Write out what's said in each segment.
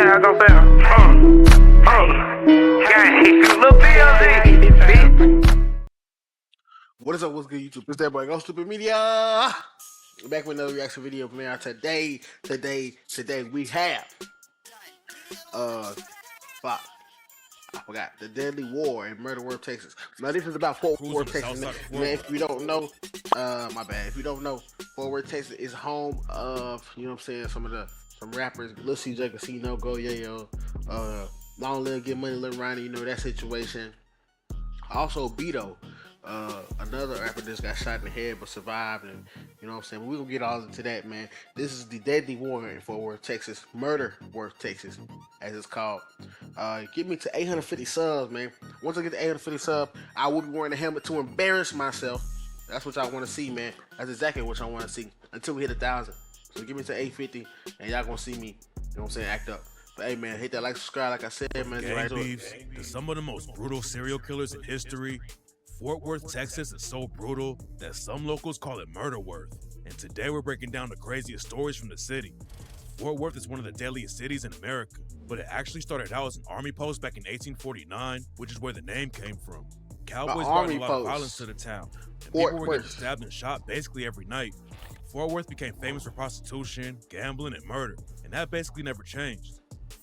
I gon' say, gang, you little BLZ. What is up? What's good, YouTube? It's that boy Go Stupid Media. Back with another reaction video from here. Today we have fuck. I forgot the Deadly War in Murder Worth, Texas. Now this is about Fort Worth, Texas. Man, if you don't know, my bad. If you don't know, Fort Worth, Texas is home of, you know what I'm saying, some rappers, Lil CJ Casino, Go Yayo, Long Live Get Money, LILRONNIE, you know that situation. Also Beto, another rapper just got shot in the head but survived, and you know what I'm saying, we're gonna get all into that, man. This is the Deadly War in Fort Worth, Texas, Murder Worth, Texas, as it's called. Get me to 850 subs, man. Once I get to 850 subs, I will be wearing a helmet to embarrass myself. That's what y'all want to see, man. That's exactly what y'all want to see until we hit 1,000. So give me to 850 and y'all gonna see me, you know what I'm saying, act up. But hey, man, hit that like, subscribe, like I said, man. Gang beefs to some of the most brutal serial killers in history. Fort Worth, Texas is so brutal that some locals call it Murder Worth. And today we're breaking down the craziest stories from the city. Fort Worth is one of the deadliest cities in America, but it actually started out as an army post back in 1849, which is where the name came from. Cowboys brought a lot of violence to the town, and people were getting stabbed and shot basically every night. Fort Worth became famous for prostitution, gambling, and murder, and that basically never changed.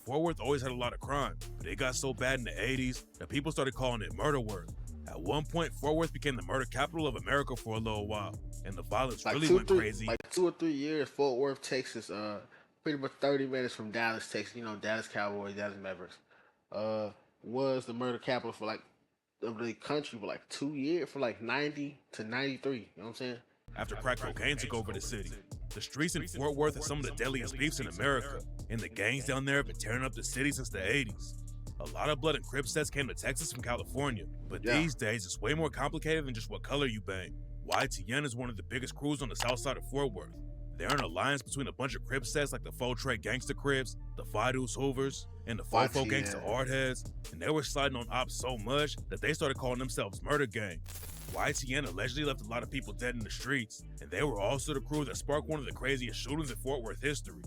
Fort Worth always had a lot of crime, but it got so bad in the 80s that people started calling it Murder Worth. At one point, Fort Worth became the murder capital of America for a little while, and the violence really went crazy. Like 2 or 3 years, Fort Worth, Texas, pretty much 30 minutes from Dallas, Texas, you know, Dallas Cowboys, Dallas Mavericks, was the murder capital for of the country for 2 years, for 90 to 93, you know what I'm saying? After crack cocaine took over the city. The streets in Fort Worth are some of the deadliest beefs in America, and the gangs down there have been tearing up the city since the 80s. A lot of blood and crip sets came to Texas from California, but these days it's way more complicated than just what color you bang. YTN is one of the biggest crews on the south side of Fort Worth. They're an alliance between a bunch of crip sets like the Faux Trey Gangsta Crips, the Fidus Hoovers, and the Fofo Gangsta Hardheads, and they were sliding on ops so much that they started calling themselves Murder Gang. YTN allegedly left a lot of people dead in the streets, and they were also the crew that sparked one of the craziest shootings in Fort Worth history.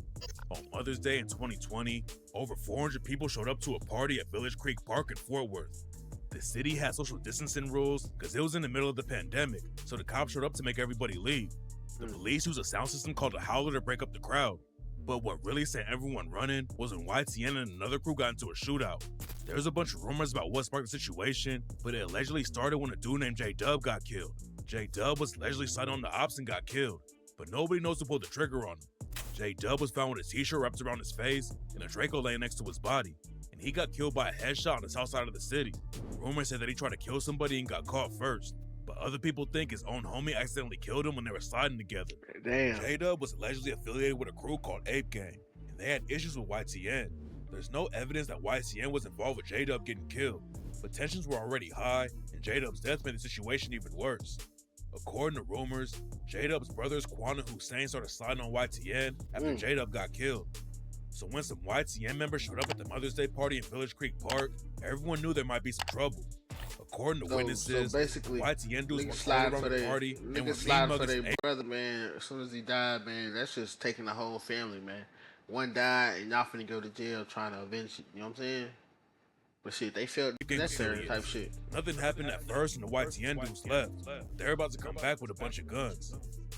On Mother's Day in 2020, over 400 people showed up to a party at Village Creek Park in Fort Worth. The city had social distancing rules because it was in the middle of the pandemic, so the cops showed up to make everybody leave. The police used a sound system called a howler to break up the crowd. But what really sent everyone running was when YTN and another crew got into a shootout. There's a bunch of rumors about what sparked the situation, but it allegedly started when a dude named J-Dub got killed. J-Dub was allegedly sighted on the ops and got killed, but nobody knows who pulled the trigger on him. J-Dub was found with a t-shirt wrapped around his face and a Draco laying next to his body, and he got killed by a headshot on the south side of the city. Rumors said that he tried to kill somebody and got caught first, but other people think his own homie accidentally killed him when they were sliding together. Damn. J-Dub was allegedly affiliated with a crew called Ape Gang, and they had issues with YTN. There's no evidence that YTN was involved with J-Dub getting killed, but tensions were already high, and J-Dub's death made the situation even worse. According to rumors, J-Dub's brothers Quan and Hussein started sliding on YTN after J-Dub got killed. So when some YTN members showed up at the Mother's Day party in Village Creek Park, everyone knew there might be some trouble. According to witnesses, so basically, YTN dudes were slide around the party and were slide for their brother, man. As soon as he died, man, that's just taking the whole family, man. One died and y'all finna go to jail trying to avenge it, you know what I'm saying? But shit, they felt necessary type shit. Nothing happened at first and the YTN dudes left. They're about to come back with a bunch of guns.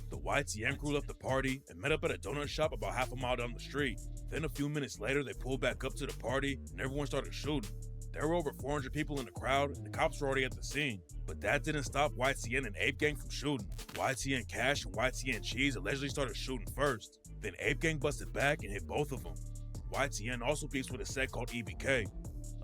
The YTN crew left the party and met up at a donut shop about half a mile down the street. Then a few minutes later, they pulled back up to the party and everyone started shooting. There were over 400 people in the crowd and the cops were already at the scene. But that didn't stop YTN and Ape Gang from shooting. YTN Cash and YTN Cheese allegedly started shooting first. Then Ape Gang busted back and hit both of them. YTN also beefs with a set called EBK.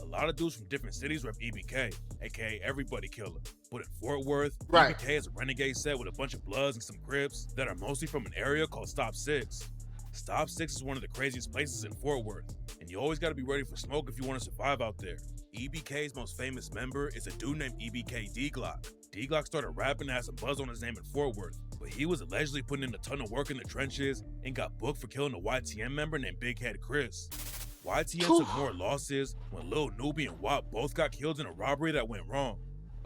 A lot of dudes from different cities rep EBK, aka Everybody Killer. But in Fort Worth, EBK is a renegade set with a bunch of Bloods and some Crips that are mostly from an area called Stop 6. Stop 6 is one of the craziest places in Fort Worth, and you always gotta be ready for smoke if you wanna survive out there. EBK's most famous member is a dude named EBK D-Glock. D-Glock started rapping and had some buzz on his name in Fort Worth, but he was allegedly putting in a ton of work in the trenches and got booked for killing a YTN member named Big Head Chris. YTN took more losses when Lil Newbie and WAP both got killed in a robbery that went wrong.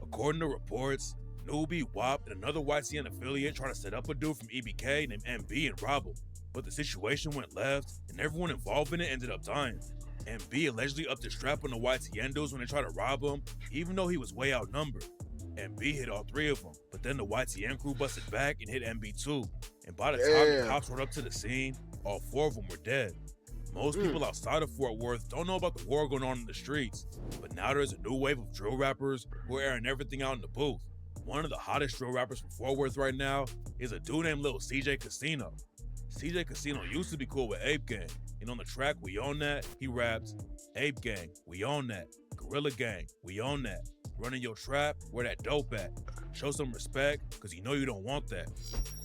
According to reports, Newbie, WAP, and another YTN affiliate tried to set up a dude from EBK named MB and rob him, but the situation went left and everyone involved in it ended up dying. MB allegedly upped the strap on the YTNdos when they tried to rob him, even though he was way outnumbered. MB hit all 3 of them, but then the YTN crew busted back and hit MB too. And by the time the cops rode up to the scene, all 4 of them were dead. Most people outside of Fort Worth don't know about the war going on in the streets, but now there's a new wave of drill rappers who are airing everything out in the booth. One of the hottest drill rappers from Fort Worth right now is a dude named Lil CJ Casino. CJ Casino used to be cool with Ape Gang, and on the track We Own That, he raps, Ape Gang, we own that. Gorilla Gang, we own that. Running your trap, where that dope at? Show some respect, cause you know you don't want that.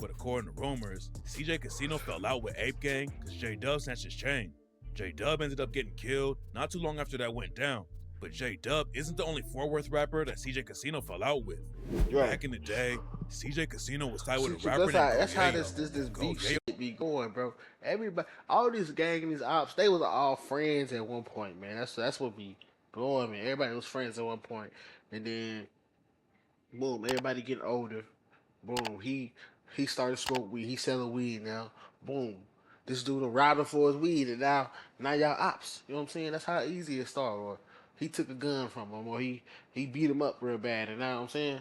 But according to rumors, CJ Casino fell out with Ape Gang cause J-Dub snatched his chain. J-Dub ended up getting killed not too long after that went down. But J-Dub isn't the only Fort Worth rapper that CJ Casino fell out with. Back in the day, CJ Casino was tied with a rapper named That's how this beef shit be going, bro. Everybody, all these gang and these ops, they was all friends at one point, man. That's what be blowing me. Everybody was friends at one point, and then boom, everybody getting older. Boom, he started smoking weed. He selling weed now. Boom, this dude robbing for his weed, and now y'all ops. You know what I'm saying? That's how easy it started. Or he took a gun from him, or he beat him up real bad, and now you know what I'm saying.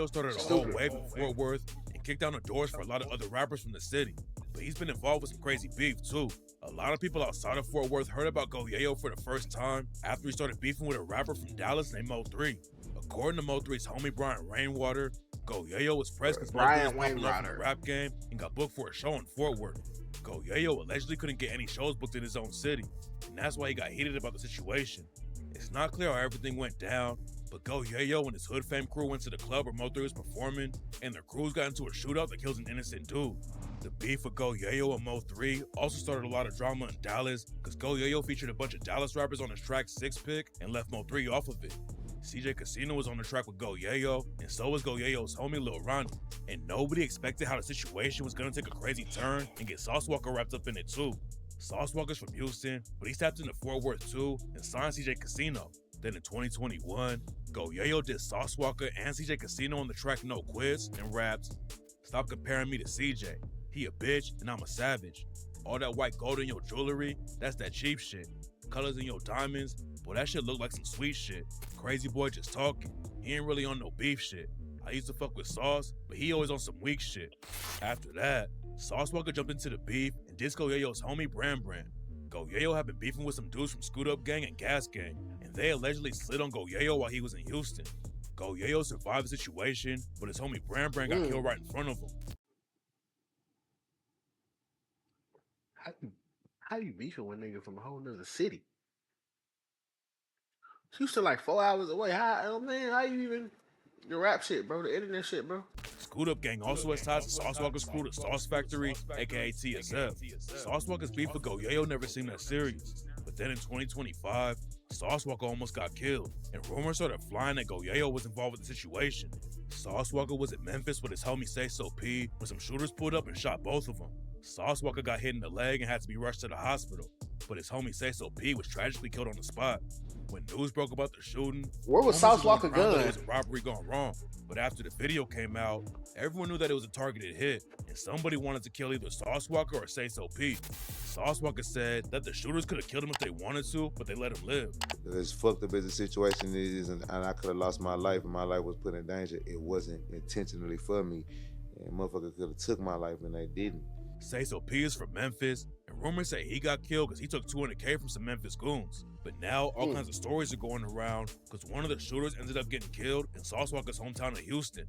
Started a whole wave in Fort Worth and kicked down the doors for a lot of other rappers from the city. But he's been involved with some crazy beef too. A lot of people outside of Fort Worth heard about Go Yayo for the first time after he started beefing with a rapper from Dallas named Mo3. According to Mo3's homie Brian Rainwater, Go Yayo was pressed because Mo3 was popping up in the rap game and got booked for a show in Fort Worth. Go Yayo allegedly couldn't get any shows booked in his own city, and that's why he got heated about the situation. It's not clear how everything went down, but Go Yayo and his Hood Fam crew went to the club where Mo3 was performing, and their crews got into a shootout that kills an innocent dude. The beef with Go Yayo and Mo3 also started a lot of drama in Dallas, because Go Yayo featured a bunch of Dallas rappers on his track 6 Pick and left Mo3 off of it. CJ Casino was on the track with Go Yayo, and so was Go Yayo's homie LILRONNIE. And nobody expected how the situation was gonna take a crazy turn and get Sauce Walka wrapped up in it too. Sauce Walka's from Houston, but he tapped into Fort Worth too and signed CJ Casino. Then in 2021, Go Yayo did Sauce Walka and CJ Casino on the track No Quits and raps, "Stop comparing me to CJ. He a bitch and I'm a savage. All that white gold in your jewelry, that's that cheap shit. Colors in your diamonds, boy, that shit look like some sweet shit. Crazy boy just talking. He ain't really on no beef shit. I used to fuck with Sauce, but he always on some weak shit." After that, Sauce Walka jumped into the beef and dissed Go Yayo's homie Brand. Go Yayo had been beefing with some dudes from Scoot Up Gang and Gas Gang, and they allegedly slid on Go Yayo while he was in Houston. Go Yayo survived the situation, but his homie Brand got killed right in front of him. How you beefing with a nigga from a whole nother city? Houston like 4 hours away. How you even your rap shit, bro? The internet shit, bro. Scoot Up Gang also has ties to Sauce Walka's crew, the Sauce Factory, aka TSF. Sauce Walka's beef with Go Yayo never seemed that serious, but then in 2025, Sauce Walka almost got killed, and rumors started flying that Go Yayo was involved with the situation. Sauce Walka was in Memphis with his homie Say So P when some shooters pulled up and shot both of them. Sauce Walka got hit in the leg and had to be rushed to the hospital, but his homie Say So P was tragically killed on the spot. When news broke about the shooting, where was Sauce Walka gun? It was a robbery gone wrong, but after the video came out, everyone knew that it was a targeted hit, and somebody wanted to kill either Sauce Walka or Say So P. Sauce Walka said that the shooters could have killed him if they wanted to, but they let him live. As fucked up as the situation is, and I could have lost my life, and my life was put in danger, it wasn't intentionally for me, and motherfucker could have took my life, and they didn't. Say So P is from Memphis, and rumors say he got killed because he took $200K from some Memphis goons. But now all kinds of stories are going around because one of the shooters ended up getting killed in Sauce Walka's hometown of Houston.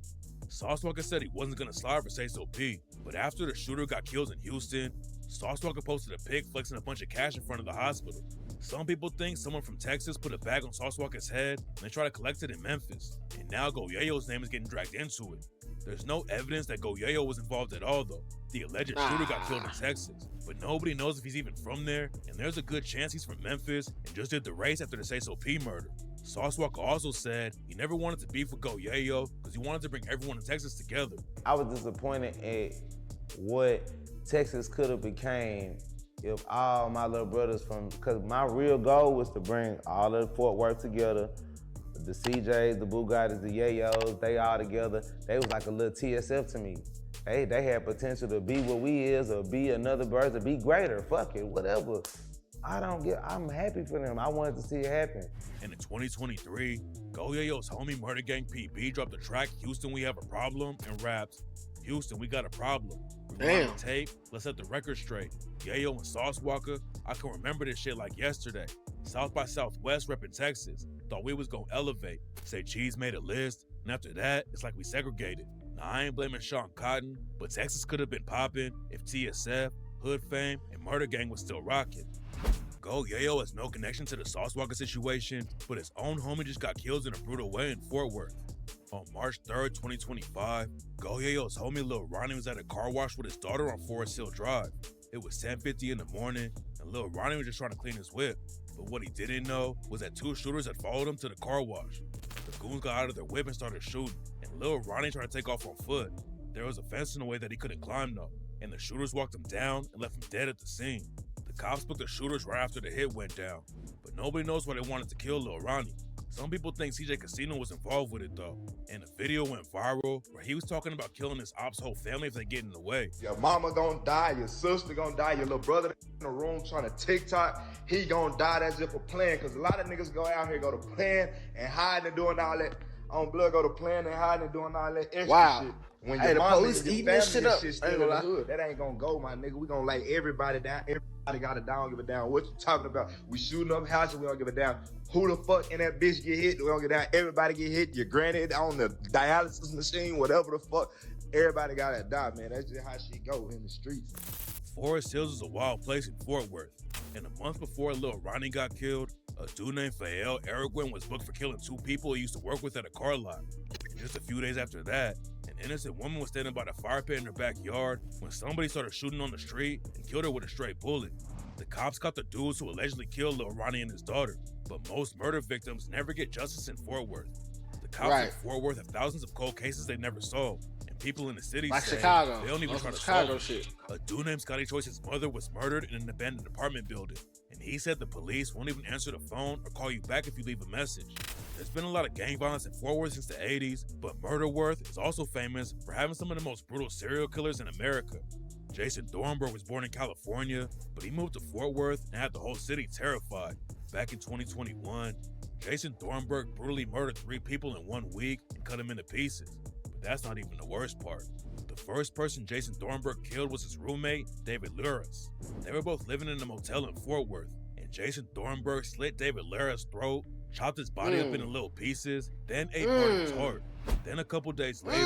Sauce Walka said he wasn't gonna slide for Say So P, but after the shooter got killed in Houston, Sauce Walka posted a pic flexing a bunch of cash in front of the hospital. Some people think someone from Texas put a bag on Sauce Walka's head and they try to collect it in Memphis, and now Go Yayo's name is getting dragged into it. There's no evidence that Go Yayo was involved at all though. The alleged shooter got killed in Texas, but nobody knows if he's even from there, and there's a good chance he's from Memphis and just did the race after the Say So P murder. Sauce Walka also said he never wanted to beef with Go Yayo because he wanted to bring everyone in Texas together. I was disappointed at what Texas could have became if all my little brothers because my real goal was to bring all of Fort Worth together. The CJs, the Bugattis, the Yayos, they all together. They was like a little TSF to me. They had potential to be what we is or be another version, be greater, fuck it, whatever. I'm happy for them. I wanted to see it happen. And in 2023, Go Yayo's homie Murder Gang PB dropped the track Houston We Have a Problem and raps, Houston We Got a Problem. Damn. On the tape, let's set the record straight. Yayo and Sauce Walker, I can remember this shit like yesterday. South by Southwest reppin' Texas, thought we was gonna elevate. Say Cheese made a list, and after that, it's like we segregated. Now I ain't blaming Sean Cotton, but Texas could have been poppin' if TSF, Hood Fame, and Murder Gang was still rockin'. Go Yayo has no connection to the Sauce Walker situation, but his own homie just got killed in a brutal way in Fort Worth. On March 3rd, 2025, Go Yayo's homie LILRONNIE was at a car wash with his daughter on Forest Hill Drive. It was 10:50 in the morning, and LILRONNIE was just trying to clean his whip. But what he didn't know was that two shooters had followed him to the car wash. The goons got out of their whip and started shooting, and LILRONNIE tried to take off on foot. There was a fence in the way that he couldn't climb though, and the shooters walked him down and left him dead at the scene. The cops booked the shooters right after the hit went down, but nobody knows why they wanted to kill LILRONNIE. Some people think CJ Casino was involved with it though, and the video went viral where he was talking about killing his ops' whole family if they get in the way. Your mama gonna die, your sister gonna die, your little brother in the room trying to TikTok, he gonna die. That's just for playing, because a lot of niggas go out here, go to playing and hiding and doing all that. On blood, go to playing and hiding and doing all that extra shit. When Hey, your the mama police and your eating this family shit up. and shit I ain't still in gonna the hood, that ain't gonna go, my nigga. We gonna lay everybody down. Everybody got a down, give a down. What you talking about? We shooting up houses, we don't give a down. Who the fuck in that bitch get hit? We don't give a down. Everybody get hit. Your granny on the dialysis machine, whatever the fuck. Everybody got to die, man. That's just how shit go in the streets. Forest Hills is a wild place in Fort Worth, and a month before LILRONNIE got killed, a dude named Fael Araguen was booked for killing two people he used to work with at a car lot. Just a few days after that, an innocent woman was standing by the fire pit in her backyard when somebody started shooting on the street and killed her with a straight bullet. The cops caught the dudes who allegedly killed LILRONNIE and his daughter, but most murder victims never get justice in Fort Worth. The cops in Fort Worth have thousands of cold cases they never solved, and people in the city Like say Chicago. they don't even try to Chicago solve it. shit. A dude named Scotty Choice's mother was murdered in an abandoned apartment building, and he said the police won't even answer the phone or call you back if you leave a message. There's been a lot of gang violence in Fort Worth since the 80s, but Murderworth is also famous for having some of the most brutal serial killers in America. Jason Thornburg was born in California, but he moved to Fort Worth and had the whole city terrified. Back in 2021, Jason Thornburg brutally murdered 3 people in 1 week and cut them into pieces. But that's not even the worst part. The first person Jason Thornburg killed was his roommate, David Luras. They were both living in a motel in Fort Worth, and Jason Thornburg slit David Luras' throat, chopped his body up into little pieces, then ate part of his heart. Then a couple days later,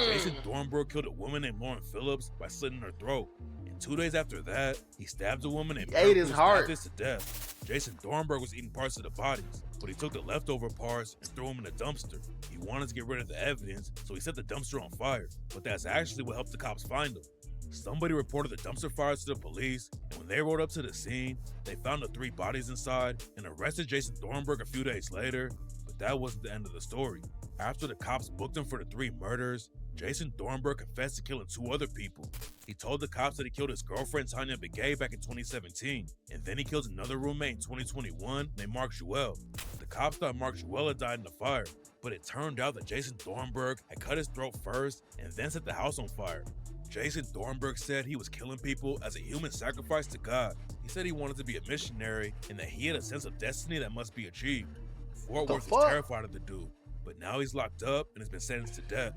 Jason Thornburg killed a woman named Lauren Phillips by slitting her throat. And 2 days after that, he stabbed a woman named ate his heart to death. Jason Thornburg was eating parts of the bodies, but he took the leftover parts and threw them in a dumpster. He wanted to get rid of the evidence, so he set the dumpster on fire. But that's actually what helped the cops find him. Somebody reported the dumpster fires to the police, and when they rode up to the scene, they found the 3 bodies inside and arrested Jason Thornburg a few days later. But that wasn't the end of the story. After the cops booked him for the 3 murders, Jason Thornburg confessed to killing 2 other people. He told the cops that he killed his girlfriend Tanya Begay back in 2017, and then he killed another roommate in 2021 named Mark Jewell. The cops thought Mark Jewell had died in the fire, but it turned out that Jason Thornburg had cut his throat first and then set the house on fire. Jason Thornburg said he was killing people as a human sacrifice to God. He said he wanted to be a missionary and that he had a sense of destiny that must be achieved. Fort Worth is terrified of the dude, but now he's locked up and has been sentenced to death.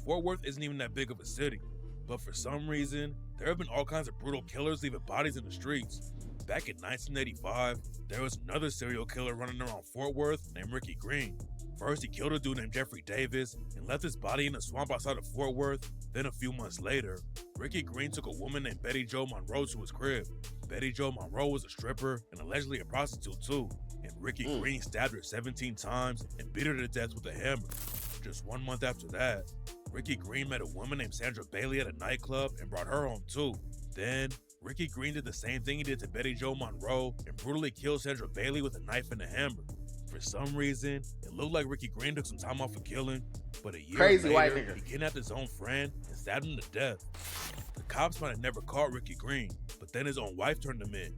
Fort Worth isn't even that big of a city, but for some reason, there have been all kinds of brutal killers leaving bodies in the streets. Back in 1985, there was another serial killer running around Fort Worth named Ricky Green. First, he killed a dude named Jeffrey Davis and left his body in a swamp outside of Fort Worth. Then a few months later, Ricky Green took a woman named Betty Jo Monroe to his crib. Betty Jo Monroe was a stripper and allegedly a prostitute too, and Ricky Green stabbed her 17 times and beat her to death with a hammer. Just 1 month after that, Ricky Green met a woman named Sandra Bailey at a nightclub and brought her home too. Then, Ricky Green did the same thing he did to Betty Jo Monroe and brutally killed Sandra Bailey with a knife and a hammer. For some reason, it looked like Ricky Green took some time off of killing, but a year later, he kidnapped his own friend and stabbed him to death. The cops might have never caught Ricky Green, but then his own wife turned him in.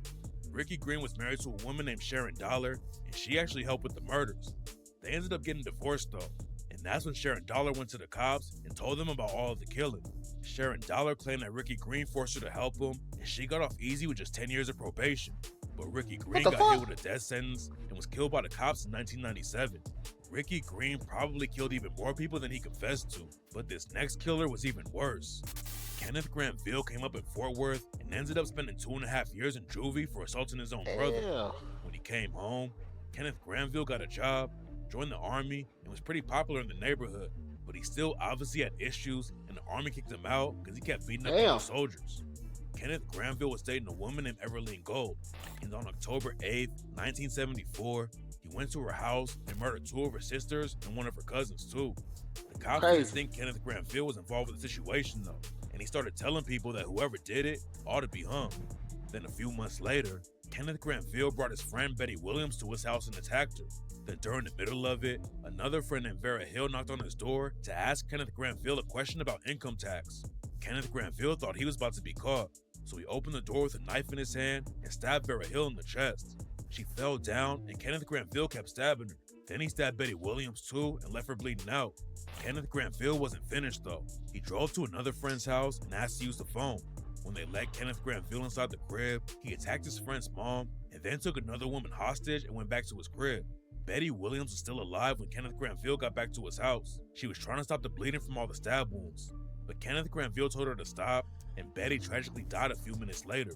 Ricky Green was married to a woman named Sharon Dollar, and she actually helped with the murders. They ended up getting divorced though, and that's when Sharon Dollar went to the cops and told them about all of the killing. Sharon Dollar claimed that Ricky Green forced her to help him, and she got off easy with just 10 years of probation. but Ricky Green the got fuck? hit with a death sentence and was killed by the cops in 1997. Ricky Green probably killed even more people than he confessed to, but this next killer was even worse. Kenneth Granville came up in Fort Worth and ended up spending 2.5 years in juvie for assaulting his own brother. Hell. When he came home, Kenneth Granville got a job, joined the army, and was pretty popular in the neighborhood, but he still obviously had issues, and the army kicked him out because he kept beating up other soldiers. Kenneth Granville was dating a woman named Everline Gold, and on October 8, 1974, he went to her house and murdered 2 of her sisters and 1 of her cousins too. The cops didn't think Kenneth Granville was involved with the situation though, and he started telling people that whoever did it ought to be hung. Then a few months later, Kenneth Granville brought his friend Betty Williams to his house and attacked her. Then during the middle of it, another friend named Vera Hill knocked on his door to ask Kenneth Granville a question about income tax. Kenneth Granville thought he was about to be caught, so he opened the door with a knife in his hand and stabbed Vera Hill in the chest. She fell down and Kenneth Granville kept stabbing her. Then he stabbed Betty Williams too and left her bleeding out. Kenneth Granville wasn't finished though. He drove to another friend's house and asked to use the phone. When they let Kenneth Granville inside the crib, he attacked his friend's mom and then took another woman hostage and went back to his crib. Betty Williams was still alive when Kenneth Granville got back to his house. She was trying to stop the bleeding from all the stab wounds, but Kenneth Granville told her to stop, and Betty tragically died a few minutes later.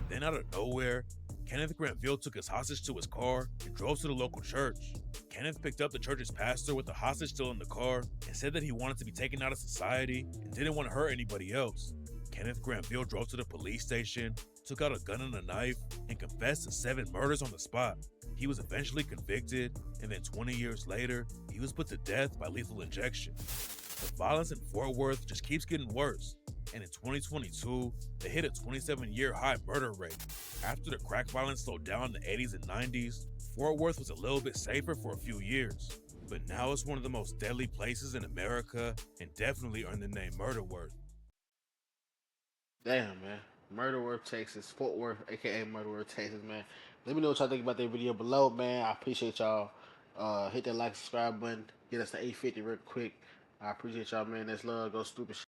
Then out of nowhere, Kenneth Granville took his hostage to his car and drove to the local church. Kenneth picked up the church's pastor with the hostage still in the car and said that he wanted to be taken out of society and didn't want to hurt anybody else. Kenneth Granville drove to the police station, took out a gun and a knife, and confessed to 7 murders on the spot. He was eventually convicted, and then 20 years later, he was put to death by lethal injection. The violence in Fort Worth just keeps getting worse, and in 2022, they hit a 27-year high murder rate. After the crack violence slowed down in the 80s and 90s, Fort Worth was a little bit safer for a few years, but now it's one of the most deadly places in America and definitely earned the name Murder Worth. Damn, man. Murder Worth, Texas. Fort Worth, aka Murder Worth, Texas, man. Let me know what y'all think about that video below, man. I appreciate y'all. Hit that like, subscribe button. Get us to 850 real quick. I appreciate y'all, man. That's love. Go stupid shit.